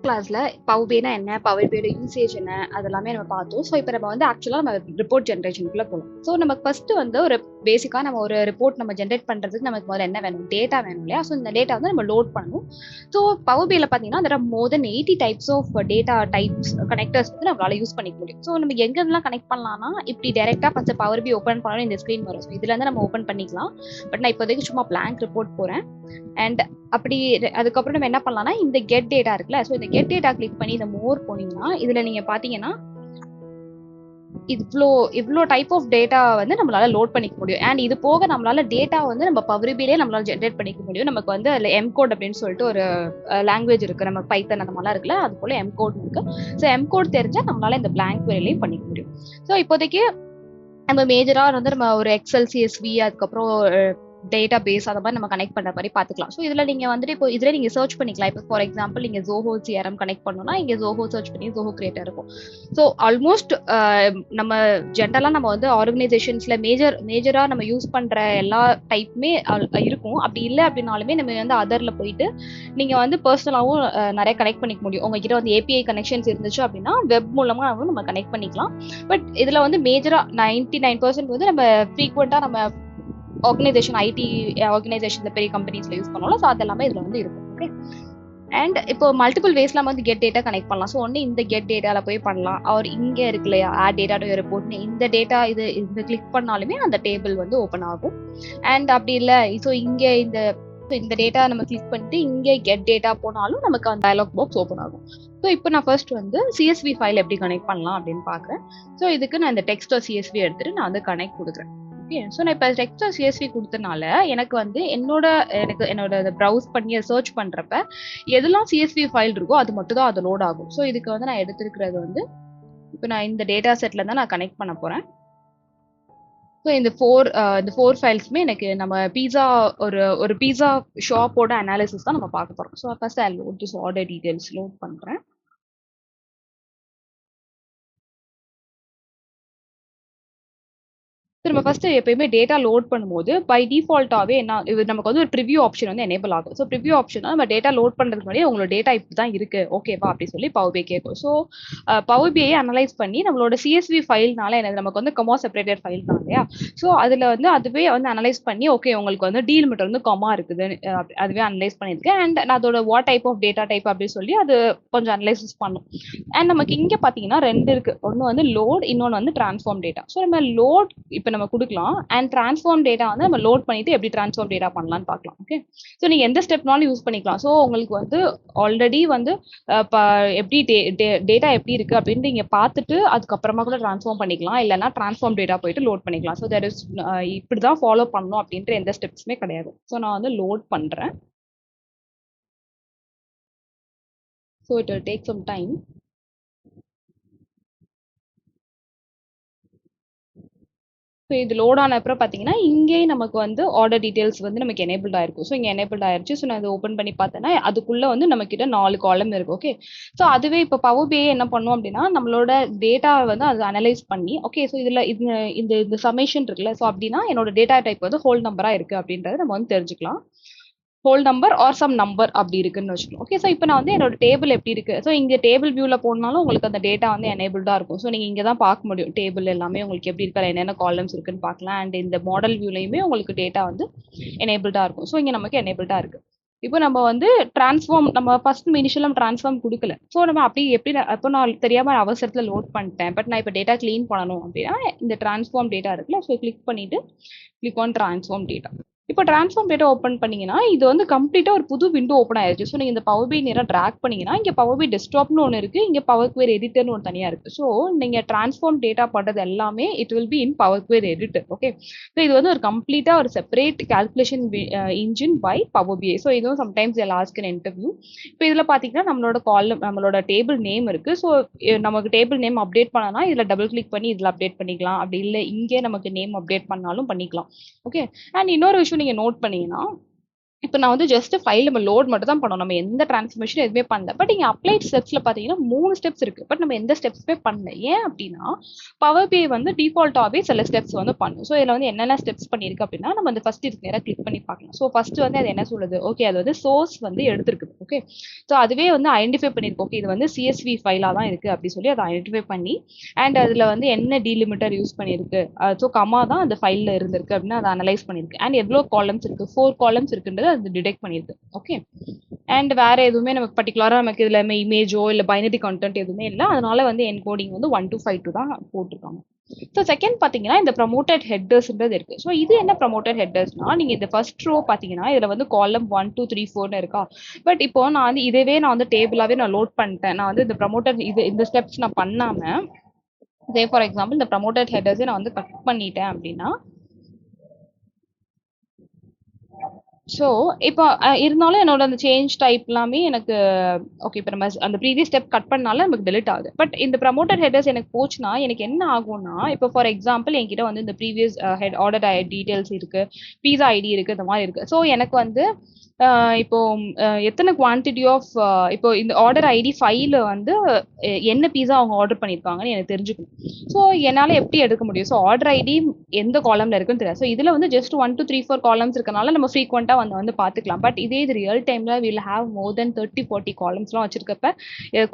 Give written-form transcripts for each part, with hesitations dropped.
கிளாஸ்ல பவர் பிஐனா என்ன, power பிஐயோட usage என்ன, அதெல்லாமே நம்ம பார்த்தோம். ஸோ இப்போ நம்ம வந்து ஆக்சுவலாக நம்ம ரிப்போர்ட் ஜென்ரேஷனுக்குள்ள போகலாம். ஸோ நமக்கு ஃபர்ஸ்ட் வந்து ஒரு பேசிக்காக நம்ம ஒரு ரிப்போர்ட் நம்ம ஜென்ரேட் பண்ணுறதுக்கு நமக்கு முதல்ல என்ன வேணும், டேட்டா வேணும் இல்லையா? ஸோ இந்த டேட்டா வந்து நம்ம லோட் பண்ணணும். ஸோ பவர் பிஐல பார்த்தீங்கன்னா there are more than 80 types of data types connectors வந்து நம்மளால யூஸ் பண்ணிக்க முடியும். ஸோ நம்ம எங்கெல்லாம் கனெக்ட் பண்ணலாம்னா, இப்படி டேரெக்டாக ஃபர்ஸ்ட் பவர் பிஐ ஓப்பன் பண்ணணும், இந்த ஸ்க்ரீன் வரும். ஸோ இதுல இருந்து நம்ம ஓப்பன் பண்ணிக்கலாம். பட் நான் இப்போதைக்கு சும்மா blank ரிப்போர்ட் போறேன். அண்ட் அப்படி அதுக்கப்புறம் நம்ம என்ன பண்ணலாம்னா, இந்த கெட் டேட்டா இருக்குல்ல, ஸோ இந்த கெட் டேட்டா கிளிக் பண்ணி இந்த மோர் போனீங்கன்னா இதுல நீங்க பாத்தீங்கன்னா இவ்வளோ டைப் ஆஃப் டேட்டா வந்து நம்மளால லோட் பண்ணிக்க முடியும். அண்ட் இது போக நம்மளால டேட்டா வந்து நம்ம பவர் பிஐலே நம்மளால ஜென்ரேட் பண்ணிக்க முடியும். நமக்கு வந்து அதில் எம்கோட் அப்படின்னு சொல்லிட்டு ஒரு லாங்குவேஜ் இருக்கு, நம்ம பைத்தன் அந்த மாதிரிலாம் இருக்குல்ல, அது போல எம்கோட் இருக்கு. ஸோ எம்கோட் தெரிஞ்சா நம்மளால இந்த blank queryலையும் பண்ணிக்க முடியும். ஸோ இப்போதைக்கு நம்ம மேஜரா வந்து நம்ம ஒரு எக்ஸல், சிஎஸ்வி, அதுக்கப்புறம் டேட்டா பேஸ் அந்த மாதிரி நம்ம கனெக்ட் பண்ற மாதிரி பார்த்துக்கலாம். ஸோ இதுல நீங்க வந்துட்டு இப்போ இதுல நீங்க சர்ச் பண்ணிக்கலாம். இப்போ ஃபார் எக்ஸாம்பிள் நீங்க ஜோஹோ சிஆர்எம் கனெக்ட் பண்ணணும்னா இங்க ஜோஹோ சர்ச் பண்ணி ஜோஹோ கிரியேட்டர் இருக்கும். ஸோ ஆல்மோஸ்ட் நம்ம ஜென்ரலா நம்ம வந்து ஆர்கனைசேஷன்ஸ்ல மேஜரா நம்ம யூஸ் பண்ற எல்லா டைப்புமே இருக்கும். அப்படி இல்லை அப்படின்னாலுமே நம்ம வந்து அதர்ல போயிட்டு நீங்க வந்து பர்சனலாவும் நிறைய கனெக்ட் பண்ணிக்க முடியும். உங்ககிட்ட வந்து ஏபிஐ கனெக்ஷன்ஸ் இருந்துச்சு அப்படின்னா வெப் மூலமா நம்ம கனெக்ட் பண்ணிக்கலாம். பட் இதுல வந்து மேஜரா 99% வந்து நம்ம ஃப்ரீக்வெண்டா நம்ம ஆர்கனைசேஷன், ஐடி ஆர்கனைசேஷன்ல பெரிய கம்பெனிஸ்ல யூஸ் பண்ணோம்ல, ஸோ அதெல்லாமே இதுல வந்து இருக்கும். ஓகே. அண்ட் இப்போ மல்டிபிள் வேஸ்ல வந்து கெட் டேட்டா கனெக்ட் பண்ணலாம். ஸோ ஒன்று இந்த கெட் டேட்டால போய் பண்ணலாம். அவர் இங்க இருக்கு இல்லையா, ஆட் டேட்டா டு ரிப்போர்ட்னு, இந்த டேட்டா இது கிளிக் பண்ணாலுமே அந்த டேபிள் வந்து ஓப்பன் ஆகும். அண்ட் அப்படி இல்லை, ஸோ இங்க இந்த டேட்டா நம்ம கிளிக் பண்ணிட்டு இங்கே கெட் டேட்டா போனாலும் நமக்கு அந்த டயலாக் பாக்ஸ் ஓப்பன் ஆகும். ஸோ இப்போ நான் ஃபர்ஸ்ட் வந்து சிஎஸ்வி ஃபைல் எப்படி கனெக்ட் பண்ணலாம் அப்படின்னு பார்க்குறேன். ஸோ இதுக்கு நான் இந்த டெக்ஸ்ட் சிஎஸ்வி எடுத்துட்டு நான் வந்து கனெக்ட் கொடுக்குறேன். ஓகே. ஸோ நான் இப்போ டெக்ஸ்ட் சிஎஸ்வி கொடுத்தனால எனக்கு வந்து என்னோட ப்ரௌஸ் பண்ணி சர்ச் பண்றப்ப எதெல்லாம் சிஎஸ்வி ஃபைல் இருக்கோ அது மட்டும் தான் அது லோட் ஆகும். ஸோ இதுக்கு வந்து நான் எடுத்துருக்கிறது வந்து இப்போ நான் இந்த டேட்டா செட்ல தான் நான் கனெக்ட் பண்ண போறேன். ஸோ இந்த ஃபோர் ஃபைல்ஸுமே எனக்கு நம்ம ஒரு பீஸா ஷாப்போட அனாலிசிஸ் தான் நம்ம பார்க்க போறோம். So first I load this order details load பண்றேன். நம்ம ஃபர்ஸ்ட் எப்பயுமே டேட்டா லோட் பண்ணும்போது பை டிஃபால்ட்டாவே நமக்கு வந்து ஒரு ப்ரிவியூ ஆப்ஷன் வந்து எனேபிள் ஆகும். ஸோ ப்ரிவியூ ஆப்ஷன் நம்ம டேட்டா லோட் பண்றதுக்கு முன்னாடி உங்களோட டேட்டா இப்படி தான் இருக்கு, ஓகேவா அப்படி சொல்லி பவர் பிஐ கேட்கும். ஸோ பவர் பிஐ அனலைஸ் பண்ணி நம்மளோட சிஎஸ்வி ஃபைல்னால எனக்கு நமக்கு வந்து கமா செப்பரேட்டட் ஃபைல் தான் இல்லையா? ஸோ அதுல வந்து அதுவே வந்து அனலைஸ் பண்ணி ஓகே உங்களுக்கு வந்து டீலிமிட்டர் வந்து கமா இருக்குது, அதுவே அனலைஸ் பண்ணியிருக்கேன். அண்ட் நான் அதோட what type of data type அப்படின்னு சொல்லி அது கொஞ்சம் அனலைசிஸ் பண்ணும். அண்ட் நமக்கு இங்க பாத்தீங்கன்னா ரெண்டு இருக்கு, ஒன்னு வந்து லோட், இன்னொன்னு வந்து டிரான்ஸ்ஃபார்ம் டேட்டா. ஸோ நம்ம லோட் இப்போ நம்ம கொடுக்கலாம், அண்ட் டிரான்ஸ்ஃபார்ம் டேட்டா வந்து நம்ம லோட் பண்ணிட்டு எப்படி டிரான்ஸ்ஃபார்ம் டேட்டா பண்ணலாம்னு பார்க்கலாம். ஓகே. ஸோ நீங்க எந்த ஸ்டெப்னாலும் யூஸ் பண்ணிக்கலாம். ஸோ உங்களுக்கு வந்து ஆல்ரெடி வந்து எப்படி டேட்டா எப்படி இருக்கு அப்படின்னு நீங்க பார்த்துட்டு அதுக்கப்புறமா கூட டிரான்ஸ்ஃபார்ம் பண்ணிக்கலாம், இல்லைன்னா டிரான்ஸ்ஃபார்ம் டேட்டா போயிட்டு லோட் பண்ணிக்கலாம். ஸோ தட் இஸ் இப்படிதான் ஃபாலோ பண்ணணும் அப்படின்ற எந்த ஸ்டெப்ஸுமே கிடையாது. ஸோ நான் வந்து லோட் பண்றேன். So it will take some time. So இது லோட் ஆன அப்புறம் பார்த்தீங்கன்னா இங்கே நமக்கு வந்து ஆர்டர் டீடைல்ஸ் வந்து நமக்கு எனேபிள்ட் ஆயிருக்கும். ஸோ இங்கே எனேபிள்ட் ஆயிருச்சு. ஸோ நான் இதை ஓப்பன் பண்ணி பார்த்தேன்னா அதுக்குள்ள வந்து நம்ம கிட்ட 4 காலம் இருக்கு. ஓகே. ஸோ அதுவே இப்போ பவர் பிஐ என்ன பண்ணும் அப்படின்னா நம்மளோட டேட்டா வந்து அது அனலைஸ் பண்ணி ஓகே ஸோ இதுல இந்த சமேஷன் இருக்குல்ல, ஸோ அப்படின்னா என்னோட டேட்டா டைப் வந்து ஹோல் நம்பரா இருக்கு அப்படின்றத நம்ம வந்து தெரிஞ்சுக்கலாம். Whole number or some number அப்படி இருக்குன்னு வச்சுக்கணும். ஓகே. ஸோ இப்போ நான் வந்து என்னோட டேபிள் எப்படி இருக்கு, ஸோ இங்கே டேபிள் வியூவில் போனாலும் உங்களுக்கு அந்த டேட்டா வந்து எனேபிள்டாக இருக்கும். ஸோ நீங்கள் இங்கே தான் பார்க்க முடியும் டேபிள் எல்லாமே உங்களுக்கு எப்படி இருக்கா, என்னென்ன காலம்ஸ் இருக்குன்னு பார்க்கலாம். அண்ட் இந்த மாடல் வியூலையுமே உங்களுக்கு டேட்டா வந்து எனேபிள்டாக இருக்கும். ஸோ இங்கே நமக்கு எனேபிள்டாக இருக்கு. இப்போ நம்ம வந்து டிரான்ஸ்ஃபார்ம் நம்ம ஃபர்ஸ்ட் இனிஷியல் டிரான்ஸ்ஃபார்ம் கொடுக்கல. ஸோ நம்ம அப்படி எப்படி அப்போ நான் தெரியாமல் அவசரத்தில் லோட் பண்ணிட்டேன். பட் நான் இப்போ டேட்டா க்ளீன் பண்ணணும் அப்படின்னா இந்த டிரான்ஸ்ஃபார்ம் டேட்டா இருக்குல்ல, ஸோ கிளிக் பண்ணிட்டு கிளிக் ஆன் டிரான்ஸ்ஃபார்ம் டேட்டா. இப்போ டிரான்ஸ்ஃபார்ம் டேட்டா ஓப்பன் பண்ணீங்கன்னா இது வந்து கம்ப்ளீட்டா ஒரு புது விண்டோ ஓப்பன் ஆயிருச்சு. ஸோ நீங்க இந்த பவர் பிஐ நேரா டிராக் பண்ணீங்கன்னா இங்க பவர் பிஐ டெஸ்க்டாப்னு ஒன்று இருக்கு, இங்க பவர் குவேரி எடிட்டர்னு ஒரு தனியா இருக்கு. ஸோ நீங்க டிரான்ஸ்ஃபார்ம் டேட்டா பண்றது எல்லாமே it will be in power query editor. Okay. So இது வந்து ஒரு கம்ப்ளீட்டா ஒரு separate calculation engine by power BI. So இதுவும் சம்டைம்ஸ் லாஸ்ட் இன் இன்டர்வியூ. இப்போ இதுல பாத்தீங்கன்னா நம்மளோட டேபிள் நேம் இருக்கு. ஸோ நமக்கு டேபிள் நேம் அப்டேட் பண்ணனா இதுல டபுள் கிளிக் பண்ணி இதுல அப்டேட் பண்ணிக்கலாம். அப்படி இல்லை இங்கே நமக்கு நேம் அப்டேட் பண்ணாலும் பண்ணிக்கலாம். ஓகே. அண்ட் இன்னொரு விஷயம் நீங்க நோட் பண்ணீங்கன்னா இப்போ நான் வந்து ஜஸ்ட் ஃபைல் நம்ம லோட் மட்டும் தான் பண்ணோம். நம்ம எந்த டிரான்ஸ்ஃபர்மேஷன் எதுவுமே பண்ணல. பட் இங்க அப்ளைட் ஸ்டெப்ஸ்ல பார்த்தீங்கன்னா 3 ஸ்டெப்ஸ் இருக்கு. பட் நம்ம எந்த ஸ்டெப்ஸுமே பண்ணல. ஏன் அப்படின்னா, பவர் BI வந்து டிஃபால்ட்டாவே சில ஸ்டெப்ஸ் வந்து பண்ணும். ஸோ இதில் வந்து என்னென்ன ஸ்டெப்ஸ் பண்ணியிருக்கு அப்படின்னா, நம்ம அந்த ஃபர்ஸ்ட் இதுக்கு நேரா கிளிக் பண்ணி பார்க்கலாம். ஸோ ஃபர்ஸ்ட் வந்து அது என்ன சொல்லுது? ஓகே, அது வந்து சோர்ஸ் வந்து எடுத்திருக்கு. ஓகே. ஸோ அதுவே வந்து ஐடென்டிஃபை பண்ணியிருக்கு. ஓகே, இது வந்து CSV ஃபைலா தான் இருக்கு அப்படி சொல்லி அதை ஐடென்டிஃபை பண்ணி, அண்ட் அதுல வந்து என்ன டீலிமிட்டர் யூஸ் பண்ணியிருக்கு. ஸோ கமா தான் அந்த ஃபைல்ல இருந்திருக்கு அப்படின்னு அதை அனலைஸ் பண்ணியிருக்கு. அண்ட் எவ்வளோ காலம்ஸ் இருக்கு? 4 காலம்ஸ் இருக்குன்றது அது டிடெக்ட் பண்ணியிருக்கு. ஓகே. அண்ட் வேற எதுவுமே நமக்கு பர்டிகுலரா நமக்கு இதுல இமேஜோ இல்ல பைனரி கண்டென்ட் எதுவுமே இல்லை. அதனால வந்து என்கோடிங் வந்து 1252 தான் போட்டிருக்காங்க. ஸோ செகண்ட் பார்த்தீங்கன்னா இந்த ப்ரமோட்டட் ஹெட்டர்ஸ்ன்றது இருக்கு. ஸோ இது என்ன ப்ரமோட்டட் ஹெட்டர்ஸ்னா, நீங்க இந்த ஃபர்ஸ்ட் ரோ பார்த்தீங்கன்னா இதுல வந்து காலம் 1 2 3 4 இருக்கா. பட் இப்போ நான் வந்து இதவே நான் வந்து டேபிளாவே நான் லோட் பண்ணிட்டேன். நான் வந்து இந்த ப்ரமோட்டட் இந்த ஸ்டெப்ஸ் நான் பண்ணாம, இதே ஃபார் எக்ஸாம்பிள் இந்த ப்ரமோட்டட் ஹெட்டர்ஸை நான் வந்து கட் பண்ணிட்டேன் அப்படின்னா, ஸோ இப்போ இருந்தாலும் என்னோட அந்த சேஞ்ச் டைப் எல்லாமே எனக்கு ஓகே. இப்போ நம்ம அந்த ப்ரீவியஸ் ஸ்டெப் கட் பண்ணாலும் நமக்கு டெலிட் ஆகுது. பட் இந்த ப்ரமோட்டட் ஹெடர்ஸ் எனக்கு போச்சுன்னா எனக்கு என்ன ஆகும்னா, இப்போ ஃபார் எக்ஸாம்பிள் என்கிட்ட வந்து இந்த ப்ரீவியஸ் ஹெட் ஆர்டர் டீடைல்ஸ் இருக்கு, பீஸா ஐடி இருக்கு, இந்த மாதிரி இருக்கு. ஸோ எனக்கு வந்து இப்போ எத்தனை குவான்டிட்டி ஆஃப் இப்போ இந்த ஆர்டர் ஐடி ஃபைல வந்து என்ன பீஸா அவங்க ஆர்டர் பண்ணியிருக்காங்கன்னு எனக்கு தெரிஞ்சுக்கணும். ஸோ என்னால் எப்படி எடுக்க முடியும்? ஸோ ஆர்டர் ஐடி எந்த காலம்ல இருக்குன்னு தெரியாது. ஸோ இதில் வந்து ஜஸ்ட் 1 2 3 4 காலம்ஸ் இருக்கனால நம்ம ஃப்ரீக்வெண்ட்டாக வந்து பார்த்துக்கலாம். பட் இதே இது ரியல் டைமில் வில் ஹேவ் மோர் தென் 30 40 காலம்ஸ்லாம் வச்சிருக்கப்ப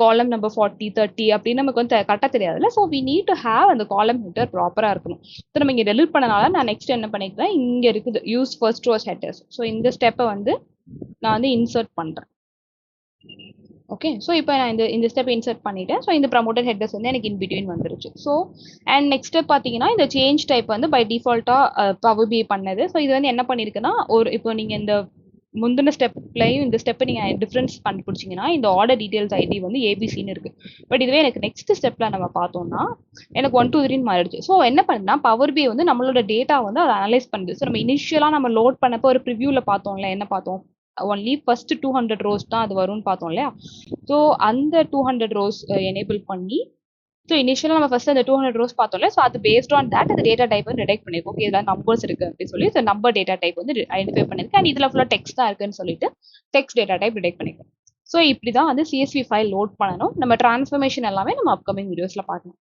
காலம் நம்பர் 40 30 அப்படின்னு நமக்கு வந்து கரெக்டாக தெரியாதுல்ல. So we need to have அந்த காலம் ஹெட்டர் ப்ராப்பராக இருக்கணும். ஸோ நம்ம இங்கே டெலிட் பண்ணனால நான் நெக்ஸ்ட் என்ன பண்ணிக்கிறேன், இங்கே இருக்குது use first rose headers. So இந்த ஸ்டெப்பை வந்து நான் வந்து இன்சர்ட் பண்ணுறேன். ஓகே. ஸோ இப்போ நான் இந்த ஸ்டெப் இன்சர்ட் பண்ணிட்டேன். ஸோ இந்த ப்ரமோட்டட் ஹெட்டர்ஸ் வந்து எனக்கு இன் பிட்வீன் வந்துருச்சு. ஸோ அண்ட் நெக்ஸ்ட் ஸ்டெப் பார்த்தீங்கன்னா இந்த சேஞ்ச் டைப் வந்து பை டிஃபால்ட்டாக பவர் BI பண்ணது. ஸோ இது வந்து என்ன பண்ணியிருக்குன்னா, இப்போ நீங்கள் இந்த முந்தின ஸ்டெப்லையும் இந்த ஸ்டெப்பை நீங்கள் டிஃப்ரென்ஸ் கண்டுபிடிச்சிங்கன்னா இந்த ஆர்டர் டீடைல்ஸ் ஐடி வந்து ஏபிசின்னு இருக்கு. பட் இதுவே எனக்கு நெக்ஸ்ட் ஸ்டெப்பில் நம்ம பார்த்தோம்னா எனக்கு 1 2 3 மாறிடுச்சு. ஸோ என்ன பண்ணுன்னா பவர் BI வந்து நம்மளோட டேட்டா வந்து அதை அனலைஸ் பண்ணுது. ஸோ நம்ம இனிஷியலாக நம்ம லோட் பண்ணப்போ ஒரு ப்ரிவியூவில் பார்த்தோம்ல, என்ன பார்த்தோம், ஒன்லி ஃபர்ஸ்ட் 200 ரோஸ் தான் அது வரும்னு பார்த்தோம் இல்லையா. ஸோ அந்த 200 ரோஸ் எனேபிள் பண்ணி, ஸோ இனிஷியலாக நம்ம ஃபர்ஸ்ட் அந்த 200 ரோஸ் பார்த்தோம்ல. ஸோ அது பேஸ்ட் ஆன் தட் அந்த டேட்டா டைப் வந்து டிடெக்ட் பண்ணிருக்கோம். ஓகே, இதில் நம்பர்ஸ் இருக்கு அப்படின்னு சொல்லி ஸோ நம்பர் டேட்டா டைப் வந்து ஐடென்டிஃபை பண்ணிருக்கு. அண்ட் இதில் ஃபுல்லாக டெக்ஸ்ட் தான் இருக்குன்னு சொல்லிட்டு டெக்ஸ்ட் டேட்டா டைப் டிடெக்ட் பண்ணிருக்கோம். ஸோ இப்படி தான் வந்து CSV ஃபைல் லோட் பண்ணணும். நம்ம டிரான்ஸ்ஃபர்மேஷன் எல்லாமே நம்ம அப்கமிங் வீடியோஸில் பார்க்கலாம்.